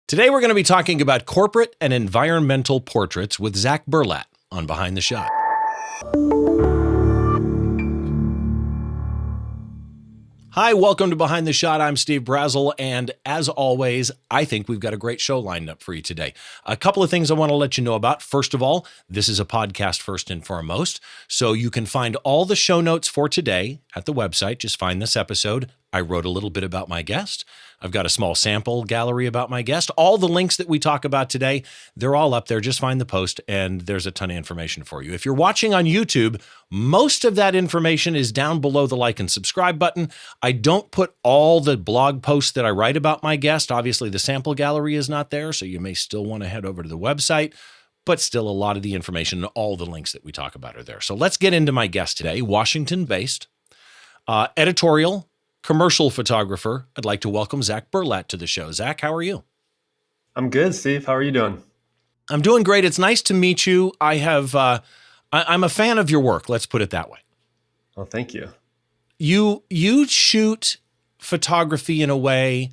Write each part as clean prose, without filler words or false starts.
Today we're going to be talking about corporate and environmental portraits with Zack Berlat on Behind the Shot. Hi, welcome to Behind the Shot. I'm Steve Brazill, and as always, I think we've got a great show lined up for you today. A couple of things I want to let you know about. First of all, this is a podcast first and foremost, so you can find all the show notes for today at the website. Just find this episode. I wrote a little bit about my guest. I've got a small sample gallery about my guest. All the links that we talk about today, they're all up there. Just find the post, and there's a ton of information for you. If you're watching on YouTube, most of that information is down below the like and subscribe button. I don't put all the blog posts that I write about my guest. Obviously, the sample gallery is not there, so you may still want to head over to the website, but still a lot of the information and all the links that we talk about are there. So let's get into my guest today, Washington-based, editorial, commercial photographer. I'd like to welcome Zack Berlat to the show. Zack, how are you? I'm good, Steve. How are you doing? I'm doing great. It's nice to meet you. I'm a fan of your work. Let's put it that way. Well, thank you. You shoot photography in a way,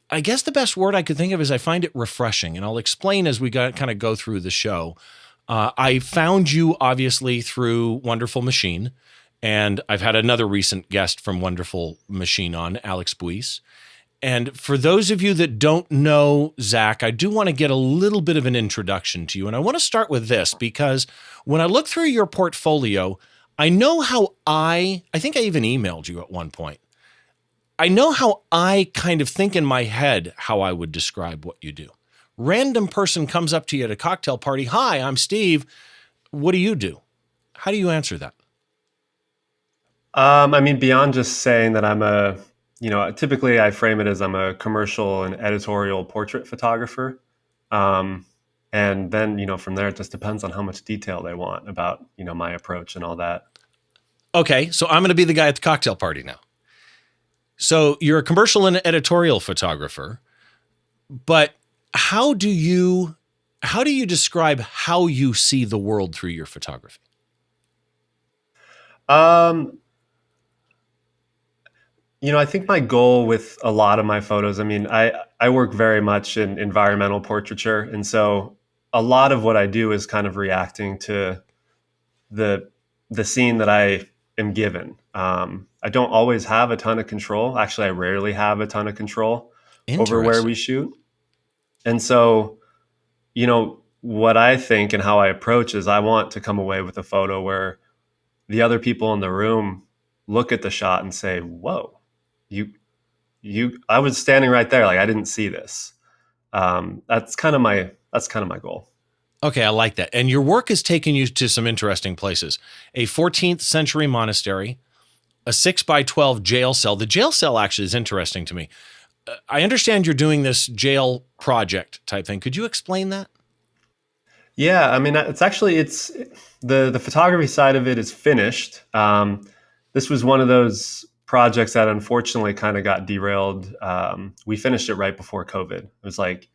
I guess the best word I could think of is I find it refreshing, and I'll explain as we kind of go through the show. I found you obviously through Wonderful Machine, and I've had another recent guest from Wonderful Machine on, Alex Buis. And for those of you that don't know Zack, I do want to get a little bit of an introduction to you. And I want to start with this because when I look through your portfolio, I know how I think I even emailed you at one point. I know how I kind of think in my head how I would describe what you do. Random person comes up to you at a cocktail party. Hi, I'm Steve. What do you do? How do you answer that? Beyond just saying that typically I frame it as I'm a commercial and editorial portrait photographer. And then, from there, it just depends on how much detail they want about, my approach and all that. Okay, so I'm going to be the guy at the cocktail party now. So you're a commercial and editorial photographer, but how do you describe how you see the world through your photography? I think my goal with a lot of my photos, I work very much in environmental portraiture. And so a lot of what I do is kind of reacting to the scene that I am given. I don't always have a ton of control. Actually, I rarely have a ton of control over where we shoot. And so, what I think and how I approach is I want to come away with a photo where the other people in the room look at the shot and say, whoa, I was standing right there. Like, I didn't see this. That's kind of my goal. Okay, I like that. And your work has taken you to some interesting places. A 14th century monastery, a 6x12 jail cell. The jail cell actually is interesting to me. I understand you're doing this jail project type thing. Could you explain that? Yeah, it's the photography side of it is finished. This was one of those projects that unfortunately kind of got derailed. We finished it right before COVID. It was like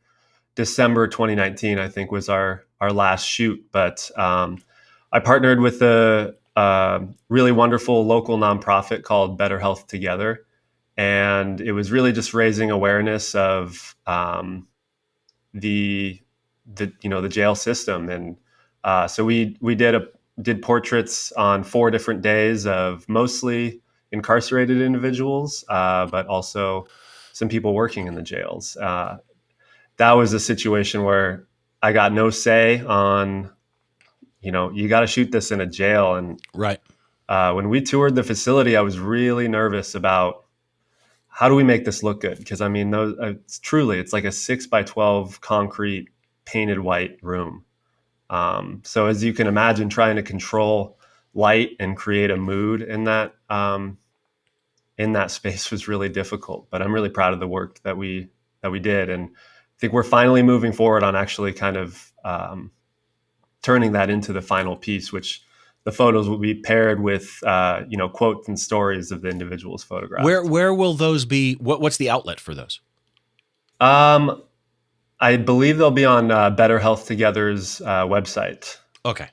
December 2019, I think, was our last shoot. But I partnered with a really wonderful local nonprofit called Better Health Together. And it was really just raising awareness of the jail system. And so we did portraits on 4 different days of mostly incarcerated individuals, but also some people working in the jails. That was a situation where I got no say on, you got to shoot this in a jail. And right. When we toured the facility, I was really nervous about how do we make this look good? Because it's like a 6x12 concrete painted white room. So as you can imagine, trying to control light and create a mood in that space was really difficult. But I'm really proud of the work that we did, and I think we're finally moving forward on actually kind of turning that into the final piece, which the photos will be paired with quotes and stories of the individual's photographs. Where will those be? What's the outlet for those? I believe they'll be on Better Health Together's website. Okay.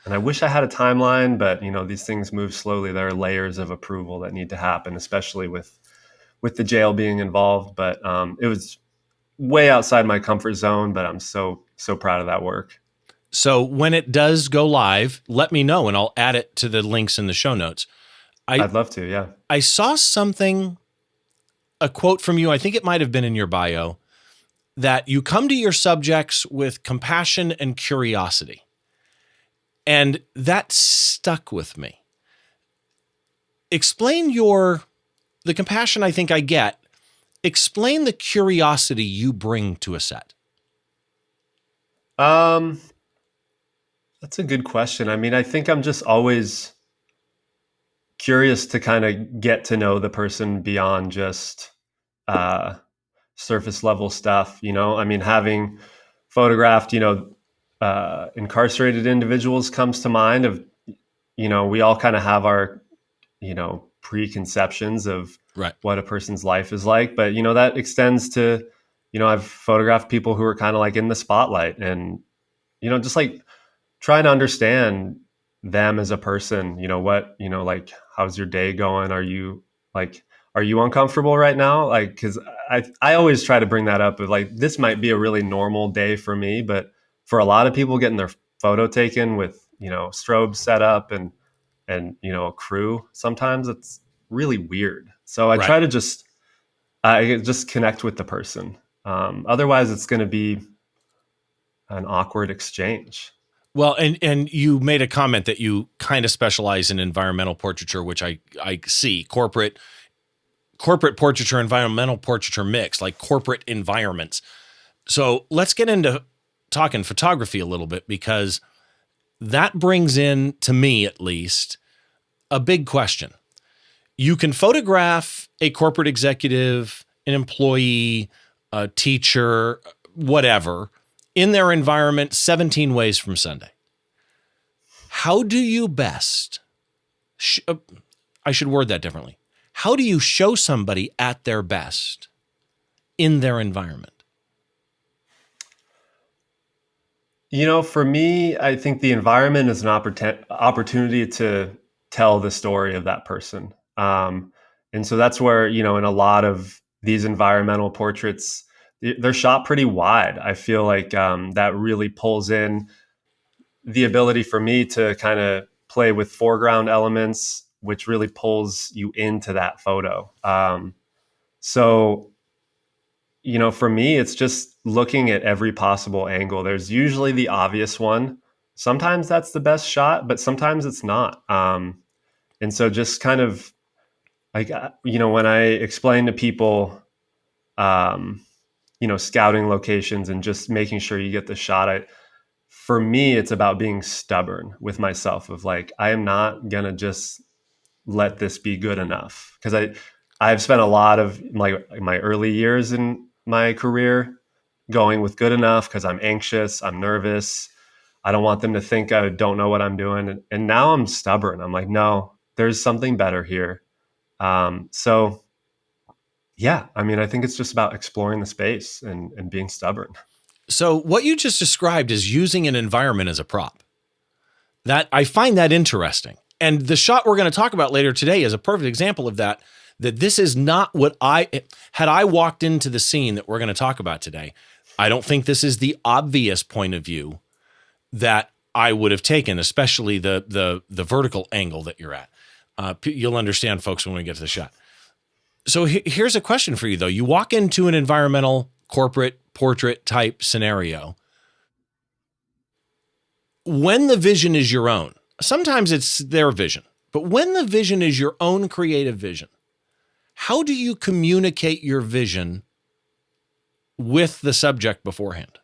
And I wish I had a timeline, but these things move slowly. There are layers of approval that need to happen, especially with the jail being involved. But it was way outside my comfort zone, but I'm so proud of that work. So when it does go live, let me know and I'll add it to the links in the show notes. I I'd love to, yeah. I saw something, a quote from you, I think it might have been in your bio, that you come to your subjects with compassion and curiosity. And that stuck with me. Explain the compassion I think I get. Explain the curiosity you bring to a set. Um, that's a good question. I mean, I think I'm just always curious to kind of get to know the person beyond just uh, surface level stuff. I mean, having photographed, incarcerated individuals comes to mind. Of we all kind of have our preconceptions of Right. what a person's life is like, but that extends to I've photographed people who are kind of like in the spotlight, and just like trying to understand them as a person. Like, how's your day going? Are you uncomfortable right now? Like, because I always try to bring that up of like, this might be a really normal day for me, but for a lot of people, getting their photo taken with strobes set up and a crew, sometimes it's really weird. So I Right. try to just connect with the person. Otherwise, it's going to be an awkward exchange. Well, and you made a comment that you kind of specialize in environmental portraiture, which I see corporate portraiture, environmental portraiture mix, like corporate environments. So let's get into talking photography a little bit, because that brings in, to me at least, a big question. You can photograph a corporate executive, an employee, a teacher, whatever, in their environment 17 ways from Sunday. How do you best, I should word that differently. How do you show somebody at their best in their environment? For me, I think the environment is an opportunity to tell the story of that person. And so that's where, in a lot of these environmental portraits, they're shot pretty wide. I feel like that really pulls in the ability for me to kind of play with foreground elements, which really pulls you into that photo. So for me, it's just looking at every possible angle. There's usually the obvious one. Sometimes that's the best shot, but sometimes it's not. And so just kind of like, when I explain to people, um, scouting locations and just making sure you get the shot, for me, it's about being stubborn with myself of like, I am not going to just let this be good enough. Because I've spent a lot of my early years in my career going with good enough because I'm anxious, I'm nervous, I don't want them to think I don't know what I'm doing. And now I'm stubborn. I'm like, no, there's something better here. So yeah, I mean, I think it's just about exploring the space and being stubborn. So what you just described is using an environment as a prop. That I find that interesting. And the shot we're going to talk about later today is a perfect example of that. That this is not what had I walked into the scene that we're going to talk about today. I don't think this is the obvious point of view that I would have taken, especially the vertical angle that you're at. You'll understand, folks, when we get to the shot. So here's a question for you, though. You walk into an environmental corporate portrait type scenario. When the vision is your own, sometimes it's their vision, but when the vision is your own creative vision, how do you communicate your vision with the subject beforehand?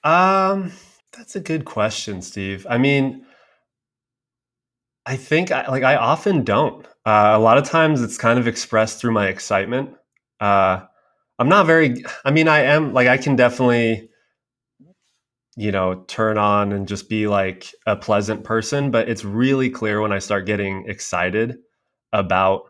That's a good question, Steve. I mean, I think I often don't. A lot of times it's kind of expressed through my excitement. Uh, I'm not very, I mean, I am like, I can definitely, turn on and just be like a pleasant person, but it's really clear when I start getting excited about,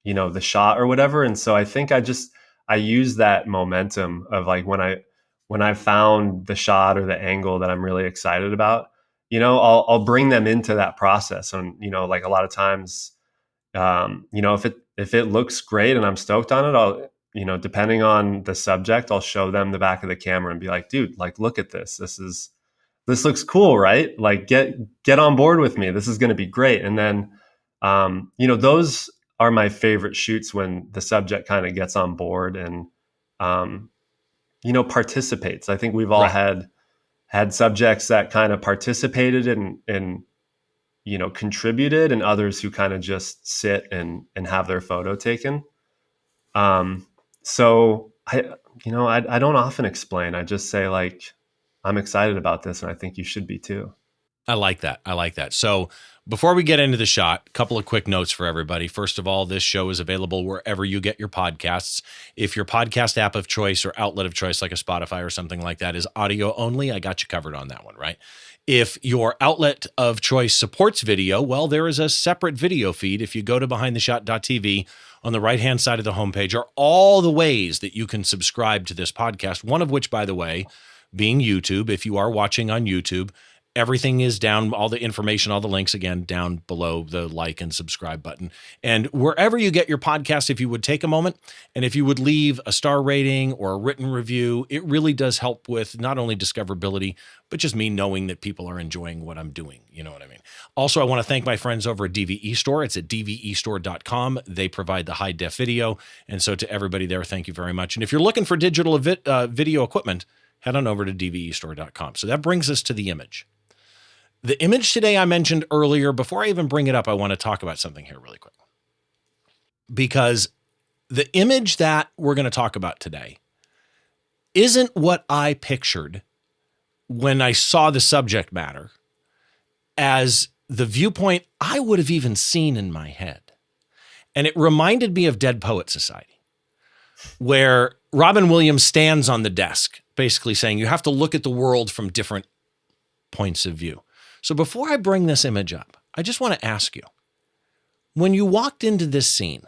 the shot or whatever. And so I think I use that momentum of like when I found the shot or the angle that I'm really excited about, I'll bring them into that process. And, like a lot of times, if it looks great and I'm stoked on it, depending on the subject, I'll show them the back of the camera and be like, dude, like, look at this. This looks cool, right? Like, get on board with me. This is going to be great. And then, those are my favorite shoots when the subject kind of gets on board and, participates. I think we've all Right. had subjects that kind of participated and contributed, and others who kind of just sit and have their photo taken. So I don't often explain. I just say, like, I'm excited about this and I think you should be too. I like that. I like that. So before we get into the shot, a couple of quick notes for everybody. First of all, this show is available wherever you get your podcasts. If your podcast app of choice or outlet of choice, like a Spotify or something like that, is audio only, I got you covered on that one, right? If your outlet of choice supports video, well, there is a separate video feed. If you go to behindtheshot.tv, on the right-hand side of the homepage are all the ways that you can subscribe to this podcast, one of which, by the way, being YouTube. If you are watching on YouTube, everything is down, all the information, all the links, again, down below the like and subscribe button. And wherever you get your podcast, if you would take a moment and if you would leave a star rating or a written review, it really does help with not only discoverability, but just me knowing that people are enjoying what I'm doing. You know what I mean? Also, I want to thank my friends over at DVE Store. It's at dvestore.com. They provide the high def video. And so to everybody there, thank you very much. And if you're looking for digital video equipment, head on over to dvestore.com. So that brings us to the image. The image today I mentioned earlier, before I even bring it up, I want to talk about something here really quick. Because the image that we're going to talk about today isn't what I pictured when I saw the subject matter as the viewpoint I would have even seen in my head. And it reminded me of Dead Poet Society, where Robin Williams stands on the desk, basically saying you have to look at the world from different points of view. So before I bring this image up, I just want to ask you, when you walked into this scene,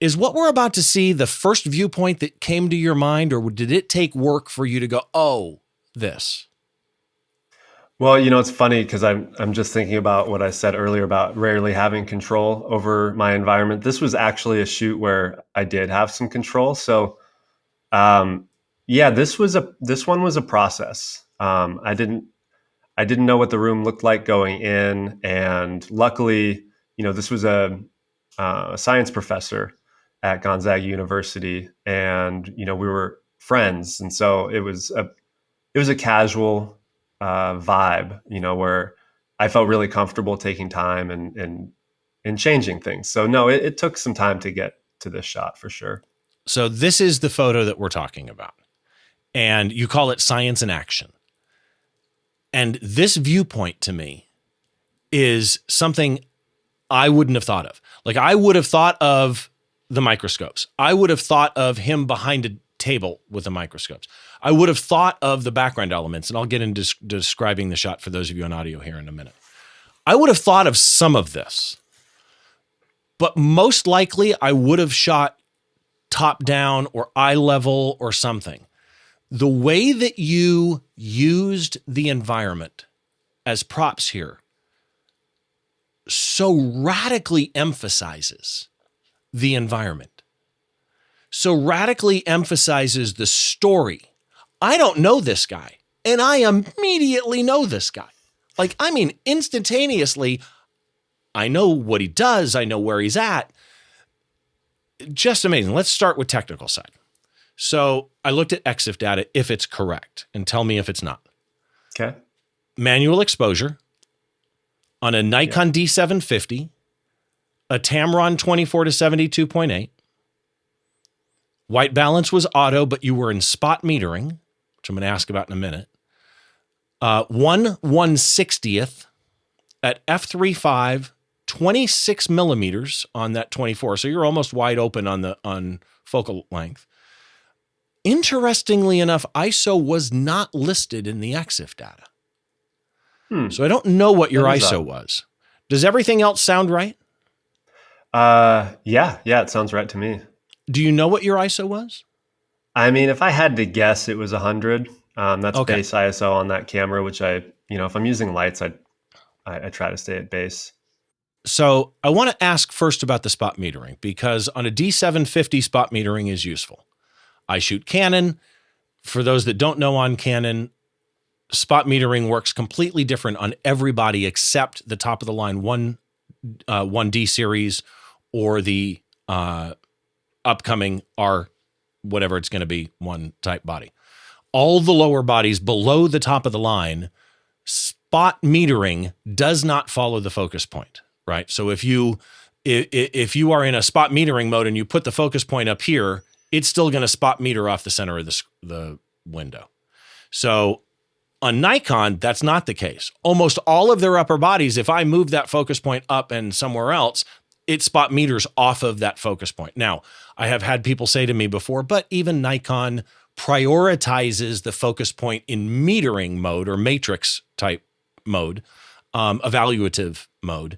is what we're about to see the first viewpoint that came to your mind, or did it take work for you to go, oh, this? Well, it's funny because I'm just thinking about what I said earlier about rarely having control over my environment. This was actually a shoot where I did have some control. So, this one was a process. I didn't know what the room looked like going in, and luckily, this was a science professor at Gonzaga University, and we were friends, and so it was a casual vibe, where I felt really comfortable taking time and changing things. So no, it took some time to get to this shot for sure. So this is the photo that we're talking about, and you call it science in action. And this viewpoint to me is something I wouldn't have thought of. Like, I would have thought of the microscopes. I would have thought of him behind a table with the microscopes. I would have thought of the background elements, and I'll get into describing the shot for those of you on audio here in a minute. I would have thought of some of this, but most likely I would have shot top down or eye level or something. The way that you used the environment as props here so radically emphasizes the environment, so radically emphasizes the story. I don't know this guy, and I immediately know this guy. Like, I mean, instantaneously, I know what he does. I know where he's at. Just amazing. Let's start with technical side. So I looked at EXIF data, if it's correct, and tell me if it's not. Okay. Manual exposure on a Nikon D750, a Tamron 24 to 72.8. White balance was auto, but you were in spot metering, which I'm going to ask about in a minute. 1/160th at f3.5, 26 millimeters on that 24. So you're almost wide open on focal length. Interestingly enough, ISO was not listed in the EXIF data. So I don't know what your ISO was. Does everything else sound right? Yeah, it sounds right to me. Do you know what your ISO was? I mean, if I had to guess, it was 100. That's Okay. base ISO on that camera, which if I'm using lights, I try to stay at base. So I want to ask first about the spot metering, because on a D750, spot metering is useful. I shoot Canon. For those that don't know, on Canon, spot metering works completely different on everybody except the top of the line 1D series or the upcoming R, whatever it's going to be, 1 type body. All the lower bodies below the top of the line, spot metering does not follow the focus point, right? So if you are in a spot metering mode and you put the focus point up here, it's still going to spot meter off the center of the window. So on Nikon, that's not the case. Almost all of their upper bodies, if I move that focus point up and somewhere else, it spot meters off of that focus point. Now, I have had people say to me before, but even Nikon prioritizes the focus point in metering mode or matrix type mode, evaluative mode.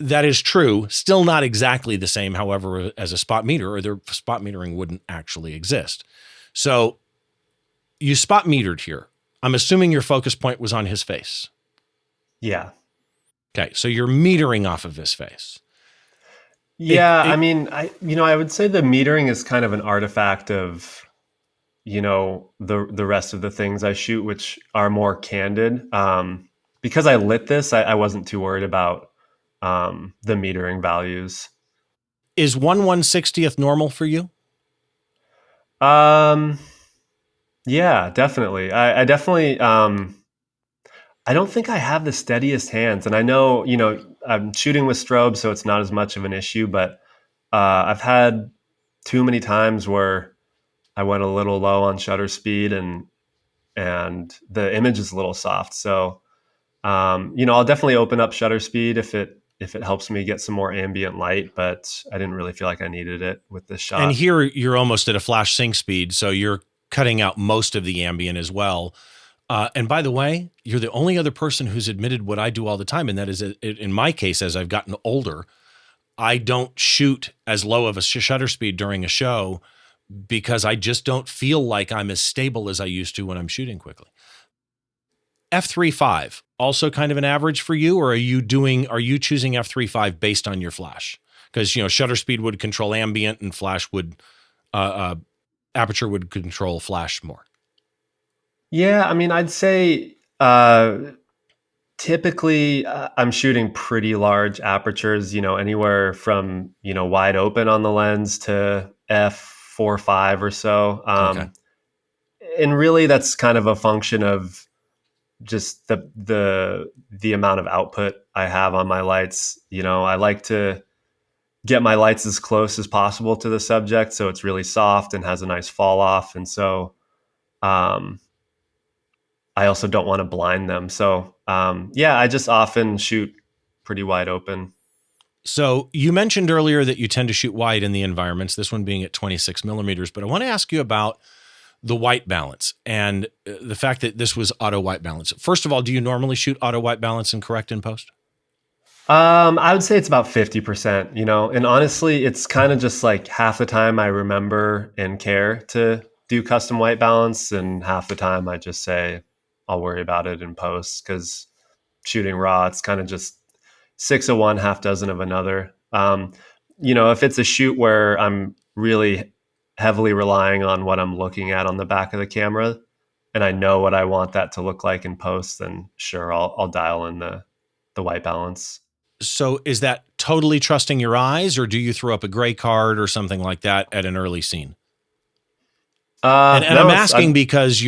That is true. Still not exactly the same, however, as a spot meter, or their spot metering wouldn't actually exist. So you spot metered here. I'm assuming your focus point was on his face. Yeah. Okay, so you're metering off of his face. Yeah, I mean, I would say the metering is kind of an artifact of, the rest of the things I shoot, which are more candid. Because I lit this, I wasn't too worried about the metering values. Is 1/160th normal for you? Yeah, definitely. I definitely, I don't think I have the steadiest hands. And I know, I'm shooting with strobe, so it's not as much of an issue, but I've had too many times where I went a little low on shutter speed and the image is a little soft. So, I'll definitely open up shutter speed if it helps me get some more ambient light, but I didn't really feel like I needed it with this shot. And here you're almost at a flash sync speed, so you're cutting out most of the ambient as well. And by the way, you're the only other person who's admitted what I do all the time, and that is, in my case, as I've gotten older, I don't shoot as low of a shutter speed during a show because I just don't feel like I'm as stable as I used to when I'm shooting quickly. f3.5, also kind of an average for you, or are you choosing f3.5 based on your flash? Because, shutter speed would control ambient and flash would, aperture would control flash more. Yeah, I mean, I'd say typically I'm shooting pretty large apertures, anywhere from, wide open on the lens to f4.5 or so. Okay. And really that's kind of a function of just the amount of output I have on my lights. I like to get my lights as close as possible to the subject, so it's really soft and has a nice fall off. And so, I also don't want to blind them. So, I just often shoot pretty wide open. So you mentioned earlier that you tend to shoot wide in the environments, this one being at 26 millimeters, but I want to ask you about the white balance and the fact that this was auto white balance. First of all, do you normally shoot auto white balance and correct in post? I would say it's about 50%, and honestly, it's kind of just like half the time I remember and care to do custom white balance, and half the time I just say I'll worry about it in post, because shooting raw, it's kind of just 6 of one, half dozen of another. If it's a shoot where I'm really heavily relying on what I'm looking at on the back of the camera, and I know what I want that to look like in post, then sure, I'll dial in the white balance. So is that totally trusting your eyes, or do you throw up a gray card or something like that at an early scene? And No, I'm asking because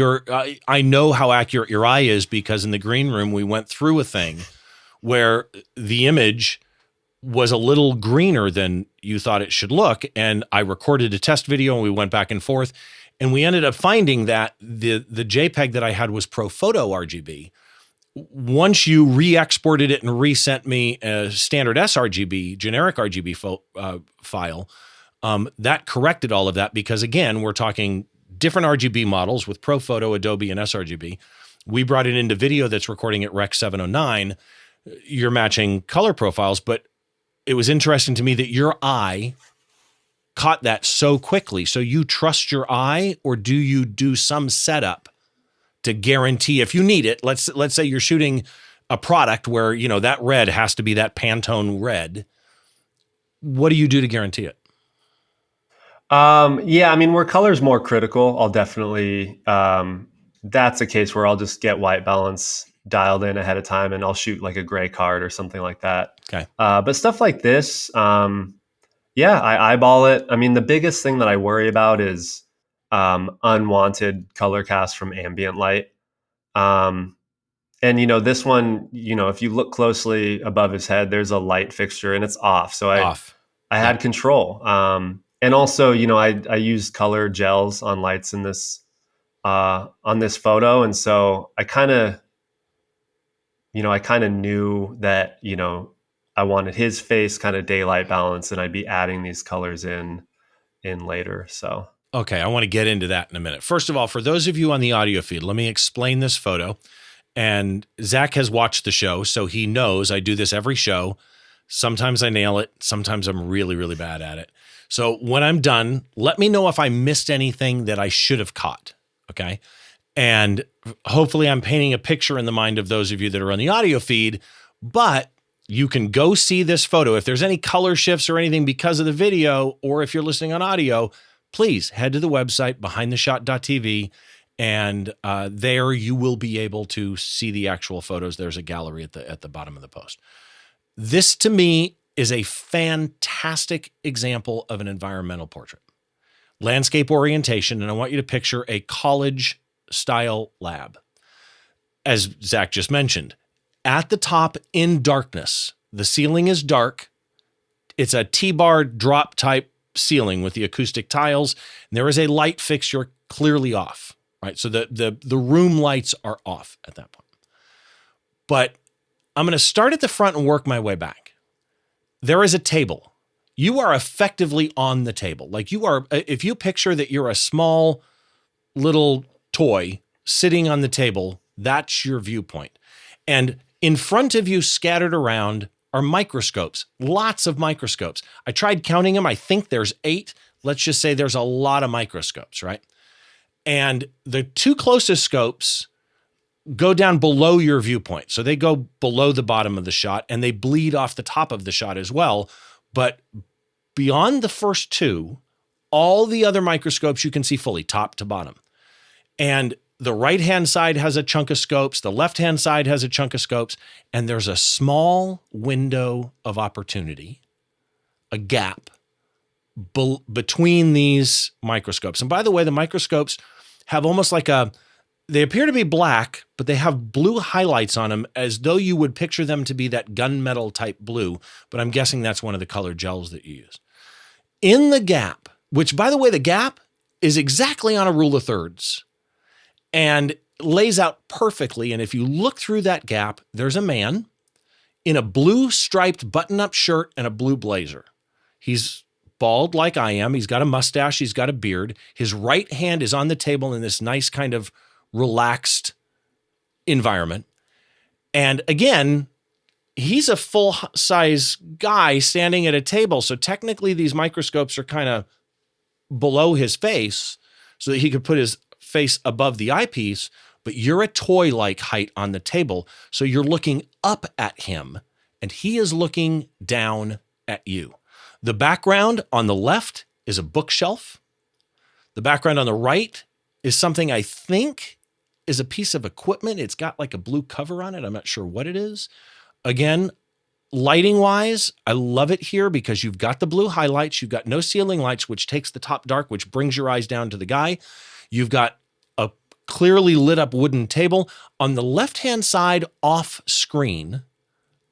I know how accurate your eye is, because in the green room, we went through a thing where the image was a little greener than you thought it should look. And I recorded a test video and we went back and forth, and we ended up finding that the JPEG that I had was ProPhoto RGB. Once you re-exported it and resent me a standard sRGB, generic RGB file, that corrected all of that, because again, we're talking different RGB models with ProPhoto, Adobe, and sRGB. We brought it into video that's recording at Rec 709. You're matching color profiles, but it was interesting to me that your eye caught that so quickly. So you trust your eye, or do you do some setup to guarantee if you need it? Let's say you're shooting a product where, that red has to be that Pantone red, what do you do to guarantee it? Yeah, I mean, where color's more critical, I'll definitely, that's a case where I'll just get white balance dialed in ahead of time and I'll shoot like a gray card or something like that. Okay. But stuff like this, yeah, I eyeball it. I mean, the biggest thing that I worry about is unwanted color cast from ambient light. Um, and this one, if you look closely above his head, there's a light fixture and it's off. So Off. I Yeah. had control. And also, I used color gels on lights in this on this photo, and so I kind of knew that I wanted his face kind of daylight balance, and I'd be adding these colors in later. So Okay, I want to get into that in a minute. First of all, for those of you on the audio feed, let me explain this photo. And Zack has watched the show, so he knows I do this every show. Sometimes I nail it. Sometimes I'm really, really bad at it. So when I'm done, let me know if I missed anything that I should have caught. Okay. And hopefully I'm painting a picture in the mind of those of you that are on the audio feed, but you can go see this photo. If there's any color shifts or anything because of the video, or if you're listening on audio, please head to the website behindtheshot.tv. And there you will be able to see the actual photos. There's a gallery at the bottom of the post. This to me is a fantastic example of an environmental portrait. Landscape orientation, and I want you to picture a college style lab. As Zack just mentioned, at the top in darkness, the ceiling is dark. It's a T-bar drop type ceiling with the acoustic tiles. And there is a light fixture clearly off, right? So the room lights are off at that point. But I'm going to start at the front and work my way back. There is a table. You are effectively on the table. Like you are, if you picture that you're a small little toy sitting on the table, that's your viewpoint. And in front of you, scattered around, are microscopes, lots of microscopes. I tried counting them. I think there's 8. Let's just say there's a lot of microscopes, right? And the 2 closest scopes go down below your viewpoint. So they go below the bottom of the shot and they bleed off the top of the shot as well. But beyond the first 2, all the other microscopes you can see fully, top to bottom. And the right-hand side has a chunk of scopes. The left-hand side has a chunk of scopes. And there's a small window of opportunity, a gap between these microscopes. And by the way, the microscopes have almost like they appear to be black, but they have blue highlights on them as though you would picture them to be that gunmetal type blue. But I'm guessing that's one of the color gels that you use. In the gap, which by the way, the gap is exactly on a rule of thirds and lays out perfectly. And if you look through that gap, there's a man in a blue striped button-up shirt and a blue blazer. He's bald like I am. He's got a mustache. He's got a beard. His right hand is on the table in this nice kind of relaxed environment. And again, he's a full-size guy standing at a table. So technically these microscopes are kind of below his face so that he could put his face above the eyepiece, but you're a toy-like height on the table. So you're looking up at him and he is looking down at you. The background on the left is a bookshelf. The background on the right is something I think is a piece of equipment. It's got like a blue cover on it. I'm not sure what it is. Again, lighting wise, I love it here because you've got the blue highlights. You've got no ceiling lights, which takes the top dark, which brings your eyes down to the guy. You've got a clearly lit up wooden table. On the left-hand side off screen,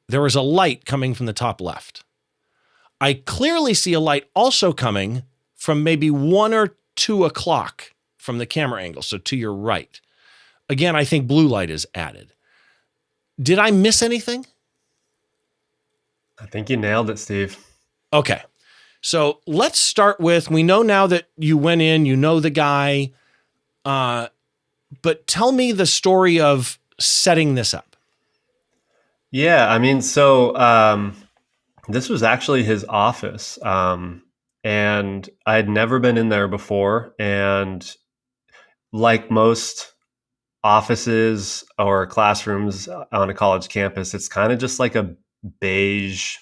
there is a light coming from the top left. I clearly see a light also coming from maybe 1 or 2 o'clock from the camera angle. So to your right. Again, I think blue light is added. Did I miss anything? I think you nailed it, Steve. Okay. So let's start with, we know now that you went in, you know the guy, but tell me the story of setting this up. Yeah, I mean, so this was actually his office, and I had never been in there before. And like most offices or classrooms on a college campus, it's kind of just like a beige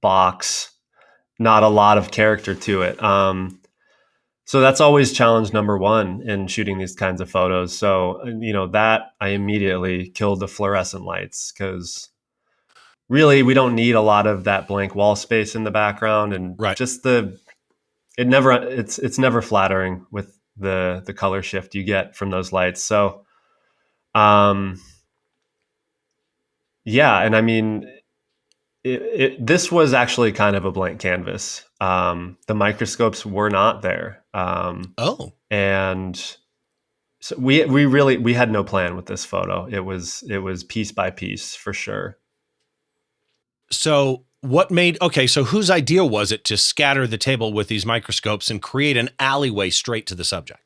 box, not a lot of character to it. So that's always challenge number one in shooting these kinds of photos. So, that I immediately killed the fluorescent lights because really we don't need a lot of that blank wall space in the background, and Right. just it's never flattering with the color shift you get from those lights. So, um, yeah, and I mean, this was actually kind of a blank canvas. The microscopes were not there, Oh, and so we had no plan with this photo. It was piece by piece for sure. so okay, so whose idea was it to scatter the table with these microscopes and create an alleyway straight to the subject?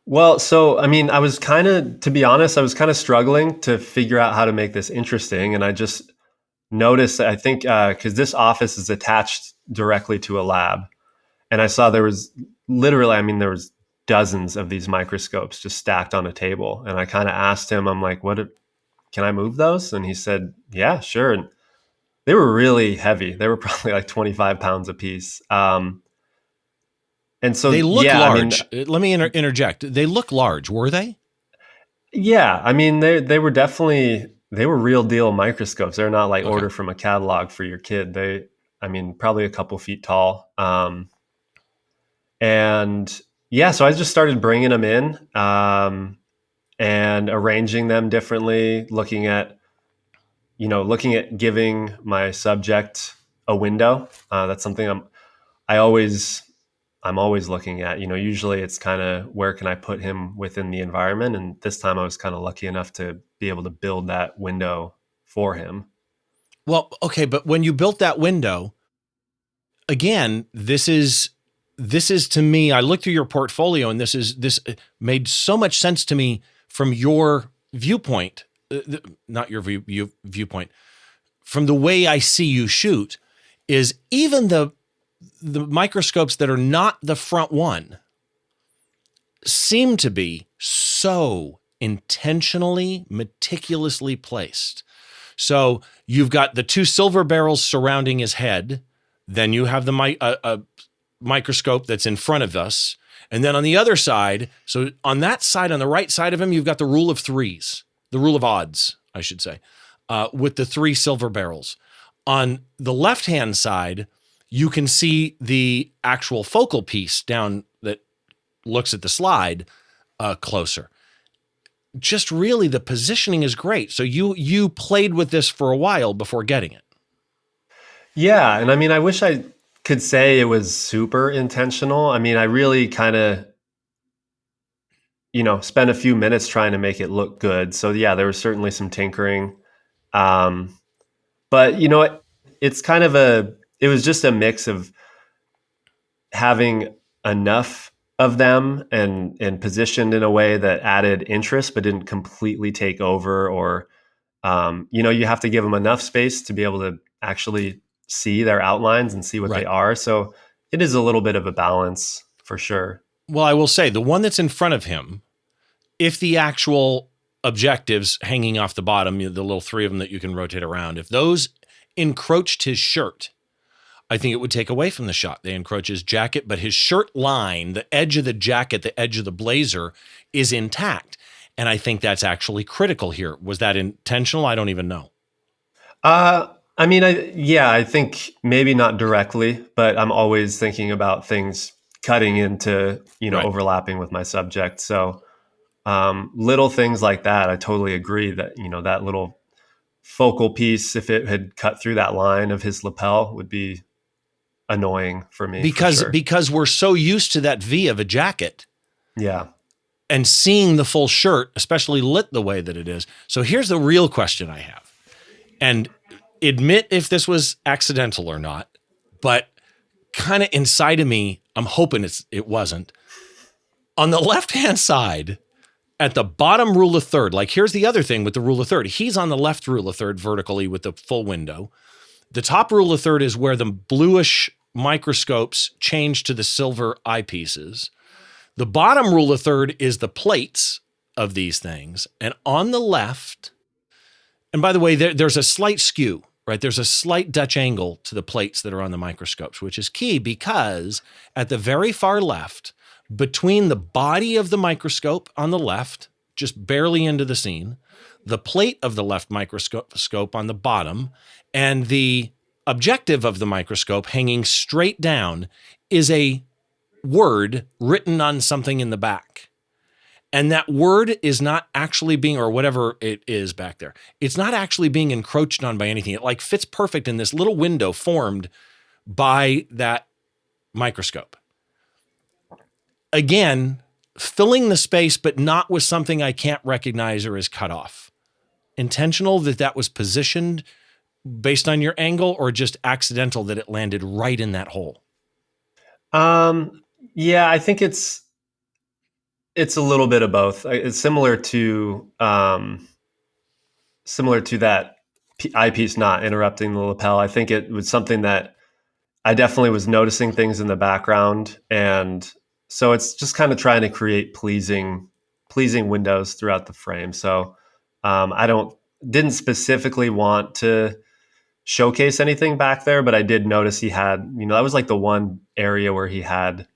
Well, so I mean, to be honest, I was kind of struggling to figure out how to make this interesting, and I just noticed, I think, because this office is attached directly to a lab, and I saw there was literally, I mean, there was dozens of these microscopes just stacked on a table, and I kind of asked him, I'm like, can I move those? And he said, yeah, sure. And they were really heavy. They were probably like 25 pounds a piece. And They so, look yeah, I mean, large. Let me interject. They look large, were they? yeah, I mean, they were real deal microscopes. They're not like Okay. order from a catalog for your kid. I mean, probably a couple feet tall. And yeah, so I just started bringing them in, and arranging them differently, looking at giving my subject a window. That's something I always I'm always looking at. Usually it's kind of where can I put him within the environment, and this time I was kind of lucky enough to be able to build that window for him. Well, okay, but when you built that window, again, this is to me, I looked through your portfolio and this made so much sense to me from your viewpoint, not your viewpoint, from the way I see you shoot, is even the microscopes that are not the front one seem to be so intentionally, meticulously placed. So you've got the two silver barrels surrounding his head. Then you have the microscope that's in front of us. And then on the other side, so on that side, on the right side of him, you've got the rule of threes, the rule of odds, I should say, with the three silver barrels. On the left-hand side, you can see the actual focal piece down that looks at the slide closer. Just really, the positioning is great. So you played with this for a while before getting it. Yeah, and I mean, I wish I could say it was super intentional. I mean, I really kind of, spent a few minutes trying to make it look good. So yeah, there was certainly some tinkering. Um, but it's kind of it was just a mix of having enough of them and positioned in a way that added interest, but didn't completely take over, or, you have to give them enough space to be able to actually see their outlines and see what they Right. are. So it is a little bit of a balance for sure. Well, I will say the one that's in front of him, if the actual objectives hanging off the bottom, the little three of them that you can rotate around, if those encroached his shirt, I think it would take away from the shot. They encroach his jacket, but his shirt line, the edge of the jacket, the edge of the blazer is intact. And I think that's actually critical here. Was that intentional? I don't even know. I mean, I think maybe not directly, but I'm always thinking about things cutting into, Right. overlapping with my subject. So, little things like that, I totally agree that, that little focal piece, if it had cut through that line of his lapel, would be annoying for me, for sure. Because we're so used to that V of a jacket Yeah. and seeing the full shirt, especially lit the way that it is. So here's the real question I have. And admit if this was accidental or not, but kind of inside of me, I'm hoping it wasn't. On the left-hand side, at the bottom rule of third, like here's the other thing with the rule of third. He's on the left rule of third vertically with the full window. The top rule of third is where the bluish microscopes change to the silver eyepieces. The bottom rule of third is the plates of these things. And on the left, and by the way, there's a slight skew, right? There's a slight Dutch angle to the plates that are on the microscopes, which is key because at the very far left, between the body of the microscope on the left, just barely into the scene, the plate of the left microscope on the bottom, and the objective of the microscope hanging straight down is a word written on something in the back. And that word is not actually being, or whatever it is back there, it's not actually being encroached on by anything. It like fits perfect in this little window formed by that microscope. Again, filling the space, but not with something I can't recognize or is cut off. Intentional that was positioned based on your angle, or just accidental that it landed right in that hole? Yeah, I think it's a little bit of both. It's similar to that eyepiece not interrupting the lapel. I think it was something that I definitely was noticing things in the background, and so it's just kind of trying to create pleasing windows throughout the frame. So I didn't specifically want to showcase anything back there, but I did notice he had, that was like the one area where he had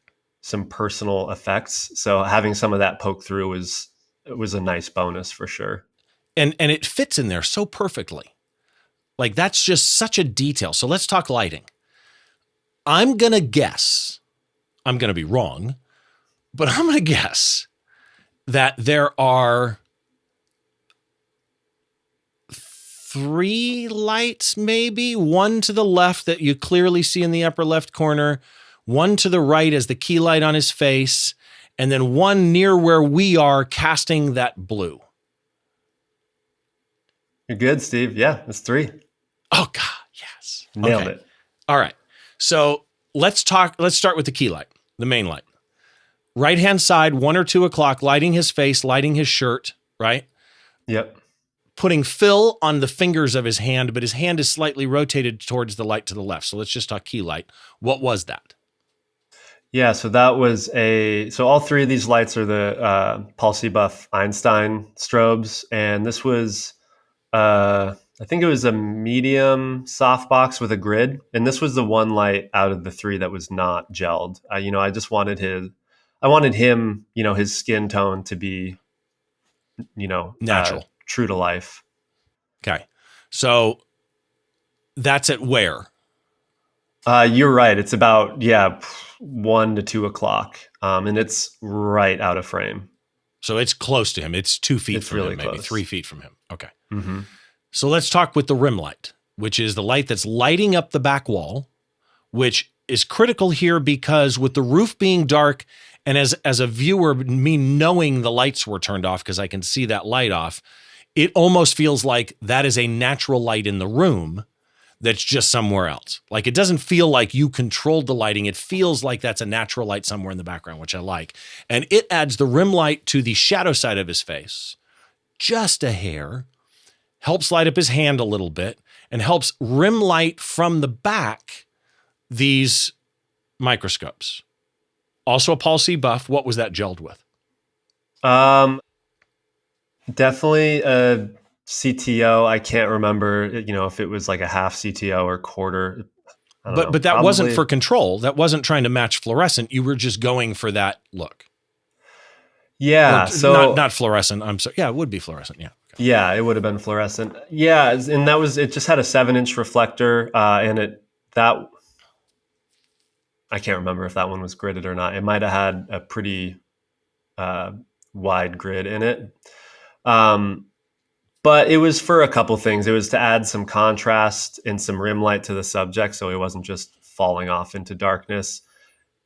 some personal effects. So having some of that poke through was a nice bonus for sure. And it fits in there so perfectly. Like that's just such a detail. So let's talk lighting. I'm going to guess, I'm going to be wrong, but I'm going to guess that there are 3 lights, maybe one to the left that you clearly see in the upper left corner, one to the right as the key light on his face, and then one near where we are casting that blue. You're good, Steve. Yeah, it's 3. Oh God, yes. Nailed it. All right. So let's start with the key light, the main light. Right-hand side, 1 or 2 o'clock, lighting his face, lighting his shirt, right? Yep. Putting fill on the fingers of his hand, but his hand is slightly rotated towards the light to the left. So let's just talk key light. What was that? Yeah, so that was so all 3 of these lights are the Paul C. Buff Einstein strobes, and this was, I think it was a medium softbox with a grid, and this was the one light out of the 3 that was not gelled. I just wanted him, his skin tone to be, natural, true to life. Okay, so that's at where? You're right. It's about 1 to 2 o'clock, and it's right out of frame. So it's close to him. It's 2 feet it's from really him, maybe close. 3 feet from him. Okay. Mm-hmm. So let's talk with the rim light, which is the light that's lighting up the back wall, which is critical here because with the roof being dark, and as a viewer, me knowing the lights were turned off because I can see that light off, it almost feels like that is a natural light in the room that's just somewhere else. Like it doesn't feel like you controlled the lighting. It feels like that's a natural light somewhere in the background, which I like. And it adds the rim light to the shadow side of his face, just a hair, helps light up his hand a little bit, and helps rim light from the back these microscopes. Also a Paul C. Buff. What was that gelled with? Definitely a CTO. I can't remember, if it was like a half CTO or quarter. But that probably wasn't for control. That wasn't trying to match fluorescent. You were just going for that look. Yeah. So not fluorescent. I'm sorry. Yeah, it would be fluorescent. Yeah. Okay. Yeah, it would have been fluorescent. Yeah, and it just had a 7-inch reflector, and I can't remember if that one was gridded or not. It might have had a pretty wide grid in it. But it was for a couple things. It was to add some contrast and some rim light to the subject, so he wasn't just falling off into darkness,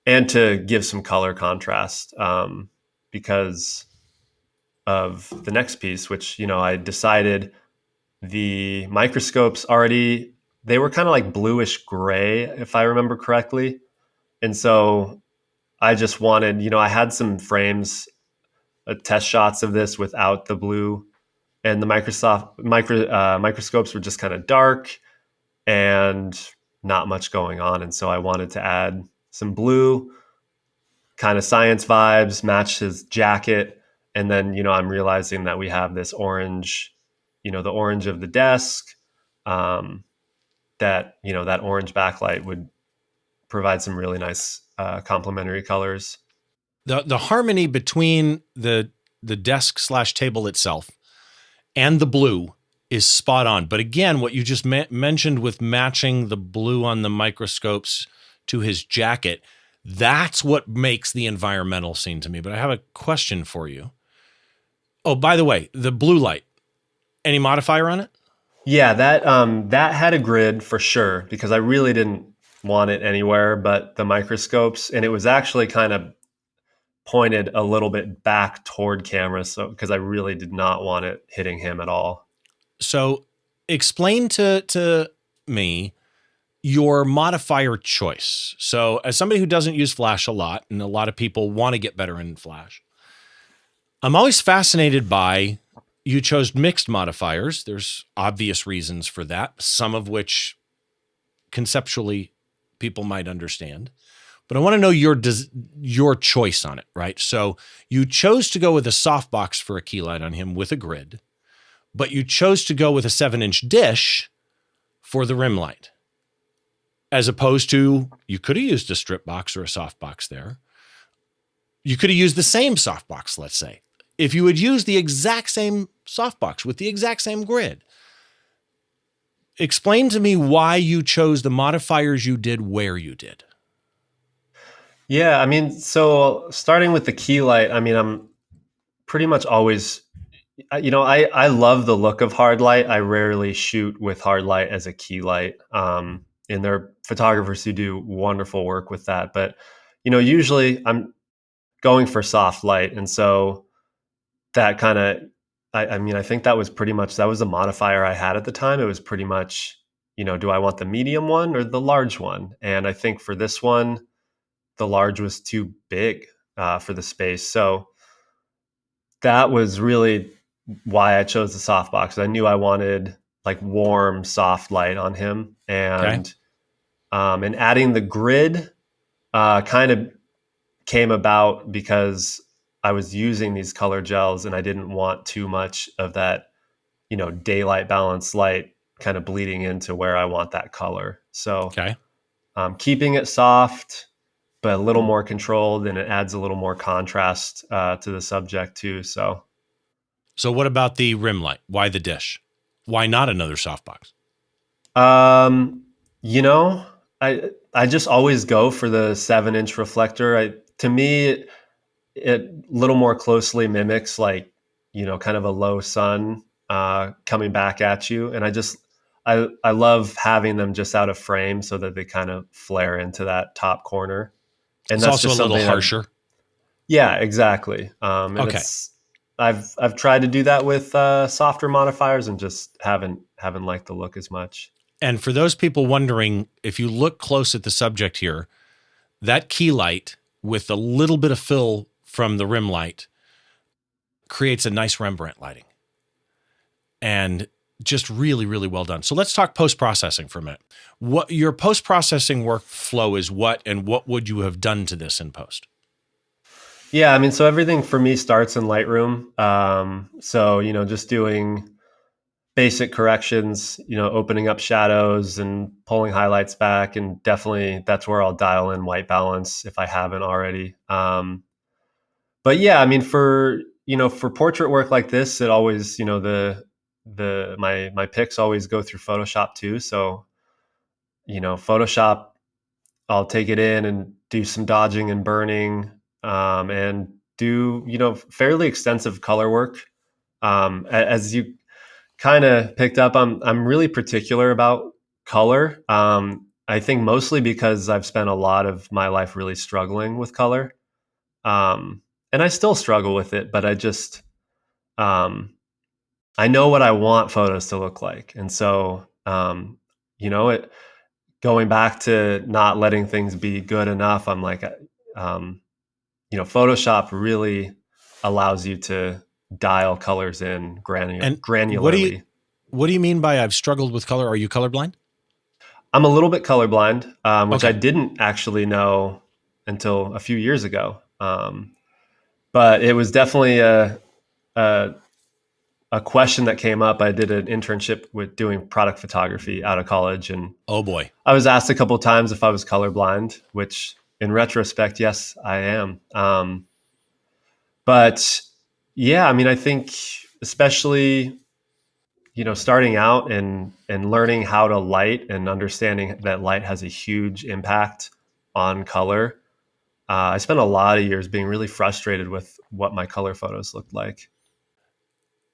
and to give some color contrast because of the next piece, which, I decided the microscopes they were kind of like bluish gray, if I remember correctly. And so I just wanted, I had some frames, test shots of this without the blue, and the microscopes were just kind of dark and not much going on. And so I wanted to add some blue, kind of science vibes, match his jacket, And then, I'm realizing that we have this orange, the orange of the desk, that orange backlight would provide some really nice complementary colors. The harmony between the desk / table itself and the blue is spot on. But again, what you just mentioned with matching the blue on the microscopes to his jacket, that's what makes the environmental scene to me. But I have a question for you. Oh, by the way, the blue light, any modifier on it? Yeah, that had a grid for sure, because I really didn't want it anywhere but the microscopes, and it was actually kind of pointed a little bit back toward camera, so because I really did not want it hitting him at all. So explain to me your modifier choice. So as somebody who doesn't use Flash a lot, and a lot of people want to get better in Flash, I'm always fascinated by, you chose mixed modifiers. There's obvious reasons for that, some of which conceptually people might understand. But I want to know your choice on it, right? So you chose to go with a softbox for a key light on him with a grid, but you chose to go with a 7-inch dish for the rim light, as opposed to, you could have used a strip box or a softbox there. You could have used the same softbox, let's say. If you would use the exact same softbox with the exact same grid, explain to me why you chose the modifiers you did where you did. Yeah, I mean, so starting with the key light, I mean, I'm pretty much always, I love the look of hard light. I rarely shoot with hard light as a key light. And there are photographers who do wonderful work with that. But, usually I'm going for soft light. And so that kind of, I mean, I think that was the modifier I had at the time. It was pretty much, do I want the medium one or the large one? And I think for this one, the large was too big for the space. So that was really why I chose the softbox. I knew I wanted like warm, soft light on him, Okay. and adding the grid kind of came about because I was using these color gels and I didn't want too much of that, daylight balance light kind of bleeding into where I want that color. So Okay. keeping it soft, but a little more controlled, and it adds a little more contrast to the subject too. So what about the rim light? Why the dish? Why not another softbox? Um, you know, I just always go for the 7-inch reflector. To me, it little more closely mimics like, kind of a low sun coming back at you, and I love having them just out of frame so that they kind of flare into that top corner, and It's that's also a just little something harsher. yeah, exactly. And Okay. I've tried to do that with softer modifiers and just haven't liked the look as much. And for those people wondering, if you look close at the subject here, that key light with a little bit of fill from the rim light creates a nice Rembrandt lighting. And just really, really well done. So let's talk post-processing for a minute. What your post-processing workflow is, and what would you have done to this in post? Yeah, I mean, so everything for me starts in Lightroom. So just doing basic corrections, opening up shadows and pulling highlights back, and definitely that's where I'll dial in white balance if I haven't already. But yeah, I mean, for portrait work like this, it always, my pics always go through Photoshop too. So Photoshop, I'll take it in and do some dodging and burning, and do fairly extensive color work. As you kind of picked up, I'm really particular about color. I think mostly because I've spent a lot of my life really struggling with color, and I still struggle with it. But um, I know what I want photos to look like, and so it going back to not letting things be good enough. I'm like, Photoshop really allows you to dial colors in And granularly. what do you mean by I've struggled with color? Are you colorblind? I'm a little bit colorblind, which I Okay. didn't actually know until a few years ago. But it was definitely a a question that came up. I did an internship with doing product photography out of college, and Oh boy. I was asked a couple of times if I was colorblind, which in retrospect, yes, I am. But yeah, I mean, I think especially starting out and learning how to light and understanding that light has a huge impact on color. I spent a lot of years being really frustrated with what my color photos looked like.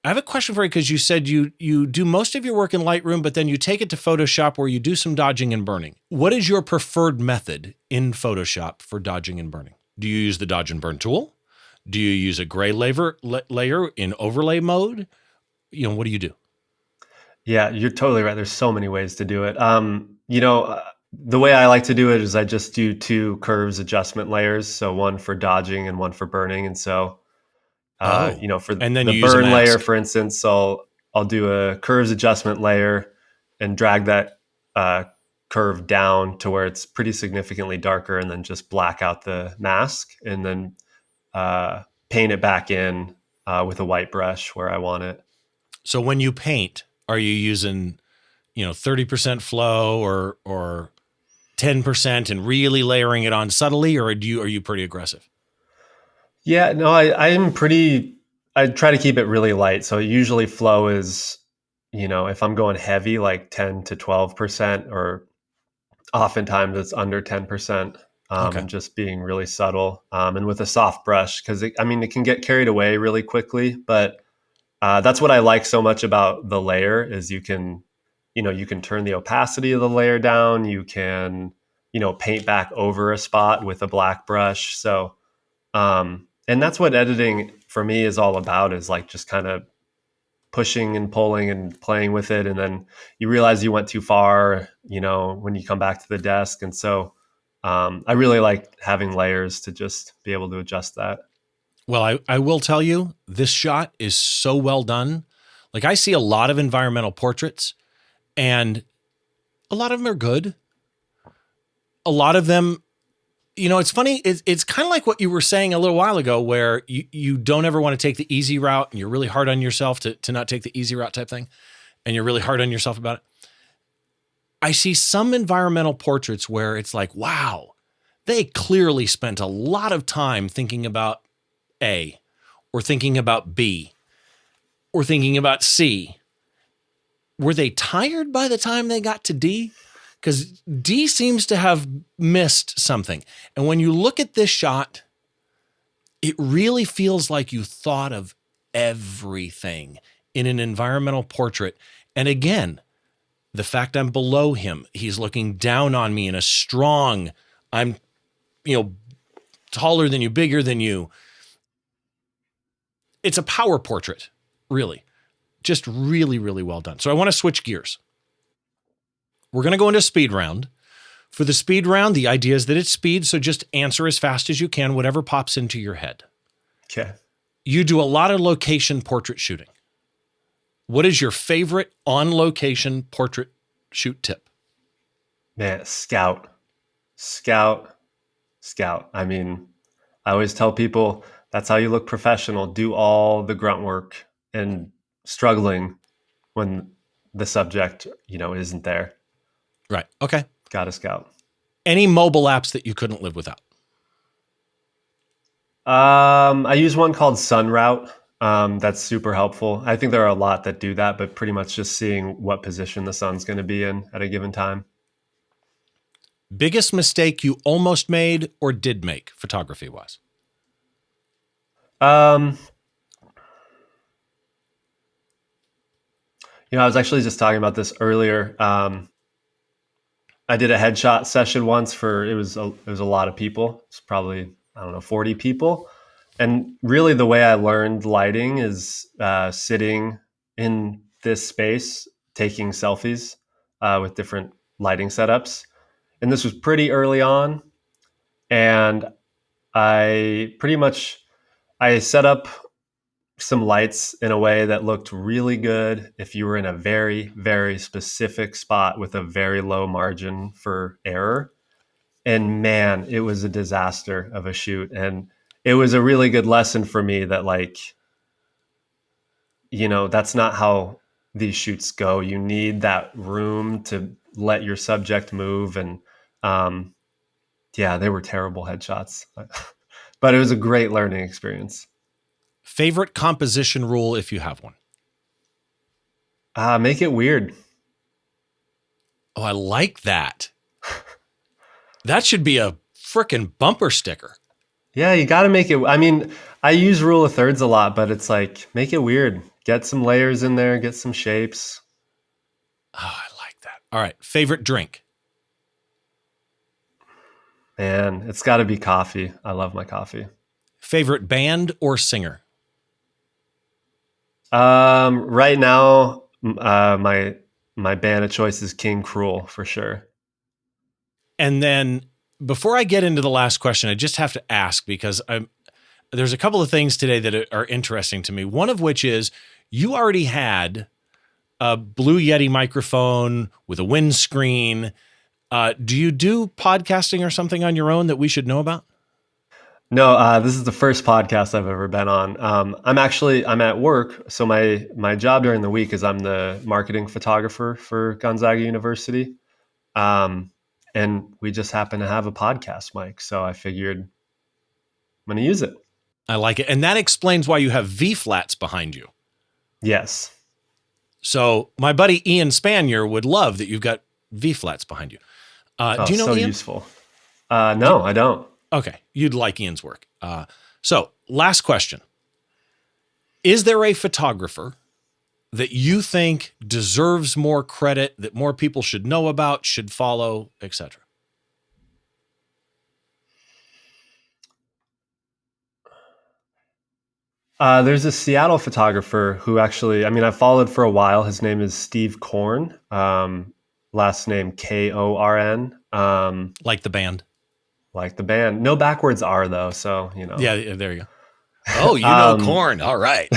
I have a question for you because you said you do most of your work in Lightroom, but then you take it to Photoshop where you do some dodging and burning. What is your preferred method in Photoshop for dodging and burning? Do you use the dodge and burn tool? Do you use a gray layer in overlay mode? What do you do? Yeah, you're totally right. There's so many ways to do it. The way I like to do it is I just do two curves adjustment layers, so one for dodging and one for burning. And so, Oh, for and then the you use a burn layer, mask. for instance, I'll do a curves adjustment layer and drag that curve down to where it's pretty significantly darker, and then just black out the mask, and then paint it back in with a white brush where I want it. So when you paint, are you using 30% flow or 10% and really layering it on subtly, or are you pretty aggressive? Yeah, no, I'm pretty. I try to keep it really light. So usually flow is, if I'm going heavy, like 10 to 12%, or oftentimes it's under 10%, Okay. and just being really subtle, and with a soft brush, because it can get carried away really quickly. But that's what I like so much about the layer is you can turn the opacity of the layer down. You can, paint back over a spot with a black brush. So, and that's what editing for me is all about, is like just kind of pushing and pulling and playing with it. And then you realize you went too far, when you come back to the desk. And so, I really like having layers to just be able to adjust that. Well, I will tell you, this shot is so well done. Like I see a lot of environmental portraits and a lot of them are good. A lot of them, it's funny. It's kind of like what you were saying a little while ago, where you don't ever want to take the easy route and you're really hard on yourself to not take the easy route type thing. And you're really hard on yourself about it. I see some environmental portraits where it's like, wow, they clearly spent a lot of time thinking about A or thinking about B or thinking about C. Were they tired by the time they got to D? Because D seems to have missed something. And when you look at this shot, it really feels like you thought of everything in an environmental portrait. And again, the fact I'm below him, he's looking down on me in a strong, I'm, taller than you, bigger than you. It's a power portrait, really. Just really, really well done. So I want to switch gears. We're going to go into speed round. For the speed round, the idea is that it's speed, so just answer as fast as you can, whatever pops into your head. Okay. You do a lot of location portrait shooting. What is your favorite on-location portrait shoot tip? Man, scout. I mean, I always tell people that's how you look professional. Do all the grunt work and struggling when the subject, isn't there. Right. Okay. Got to scout. Any mobile apps that you couldn't live without? I use one called Sunroute. That's super helpful. I think there are a lot that do that, but pretty much just seeing what position the sun's going to be in at a given time. Biggest mistake you almost made or did make photography wise? Um, I was actually just talking about this earlier. I did a headshot session once it was a lot of people. It's probably, I don't know, 40 people. And really the way I learned lighting is sitting in this space, taking selfies with different lighting setups. And this was pretty early on. And I set up some lights in a way that looked really good if you were in a very, very specific spot with a very low margin for error. And man, it was a disaster of a shoot. And it was a really good lesson for me that, like, that's not how these shoots go. You need that room to let your subject move. And um, yeah, they were terrible headshots, but it was a great learning experience. Favorite composition rule if you have one? Make it weird. Oh, I like that. That should be a frickin' bumper sticker. Yeah, you got to make it. I mean, I use rule of thirds a lot, but it's like, make it weird. Get some layers in there, get some shapes. Oh, I like that. All right. Favorite drink? And it's got to be coffee. I love my coffee. Favorite band or singer? Right now, my band of choice is King Cruel for sure. And then before I get into the last question, I just have to ask because there's a couple of things today that are interesting to me. One of which is you already had a Blue Yeti microphone with a windscreen. Do you do podcasting or something on your own that we should know about? No, this is the first podcast I've ever been on. I'm at work, so my job during the week is I'm the marketing photographer for Gonzaga University, and we just happen to have a podcast mic, so I figured I'm going to use it. I like it. And that explains why you have V flats behind you. Yes. So my buddy Ian Spanier would love that you've got V flats behind you. Do you know so Ian? Useful. No, I don't. Okay. You'd like Ian's work. So last question. Is there a photographer that you think deserves more credit, that more people should know about, should follow, etc.? There's a Seattle photographer who actually, I mean, I followed for a while. His name is Steve Korn, last name Korn. Like the band? Like the band. No backwards R, though, so, Yeah, there you go. Oh, you know Korn. All right.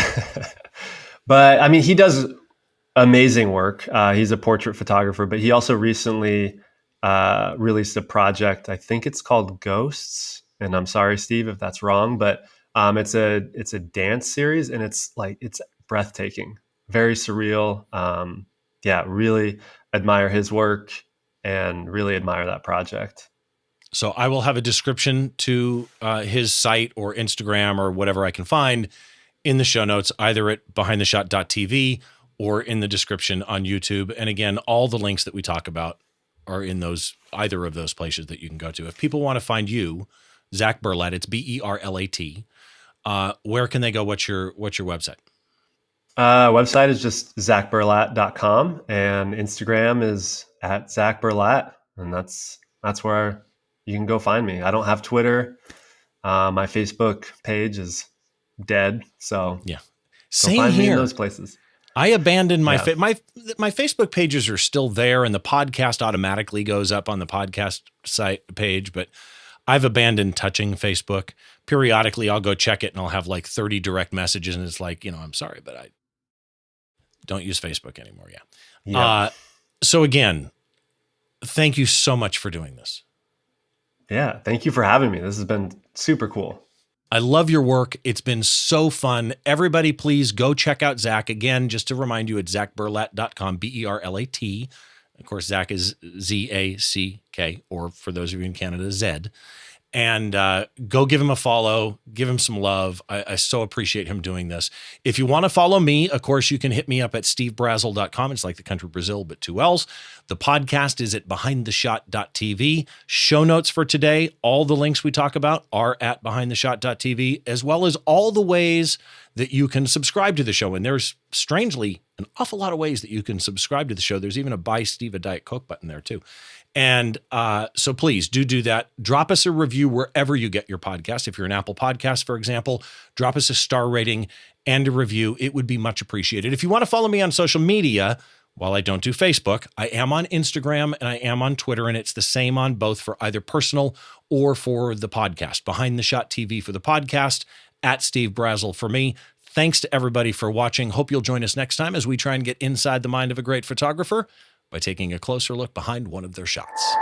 But, I mean, he does amazing work. He's a portrait photographer, but he also recently released a project. I think it's called Ghosts. And I'm sorry, Steve, if that's wrong, but it's a dance series, and it's breathtaking, very surreal. Yeah, really admire his work and really admire that project. So I will have a description to his site or Instagram or whatever I can find in the show notes, either at behindtheshot.tv or in the description on YouTube. And again, all the links that we talk about are in either of those places that you can go to. If people want to find you, Zack Berlat, it's Berlat. Where can they go? What's your website? Website is just zackberlat.com, and Instagram is at Zack Berlat, and that's where you can go find me. I don't have Twitter. My Facebook page is dead, so yeah, same find here. Me in those places. I abandoned my my Facebook pages are still there, and the podcast automatically goes up on the podcast site page, but I've abandoned touching Facebook. Periodically, I'll go check it, and I'll have like 30 direct messages, and it's like, I'm sorry, but I don't use Facebook anymore. Yeah. So again, thank you so much for doing this. Yeah, thank you for having me. This has been super cool. I love your work. It's been so fun. Everybody, please go check out Zack. Again, just to remind you, at zackberlat.com, Berlat. Of course, Zack is Zack, or for those of you in Canada, Zed. And go give him a follow, give him some love. I so appreciate him doing this. If you want to follow me, of course, you can hit me up at stevebrazill.com. It's like the country Brazil, but 2 L's. The podcast is at behindtheshot.tv. Show notes for today, all the links we talk about are at behindtheshot.tv, as well as all the ways that you can subscribe to the show. And there's strangely an awful lot of ways that you can subscribe to the show. There's even a Buy Steve a Diet Coke button there too. And so please do that. Drop us a review wherever you get your podcast. If you're an Apple Podcast, for example, drop us a star rating and a review. It would be much appreciated. If you want to follow me on social media, while I don't do Facebook, I am on Instagram and I am on Twitter, and it's the same on both for either personal or for the podcast. Behind the Shot TV for the podcast, at Steve Brazill for me. Thanks to everybody for watching. Hope you'll join us next time as we try and get inside the mind of a great photographer by taking a closer look behind one of their shots.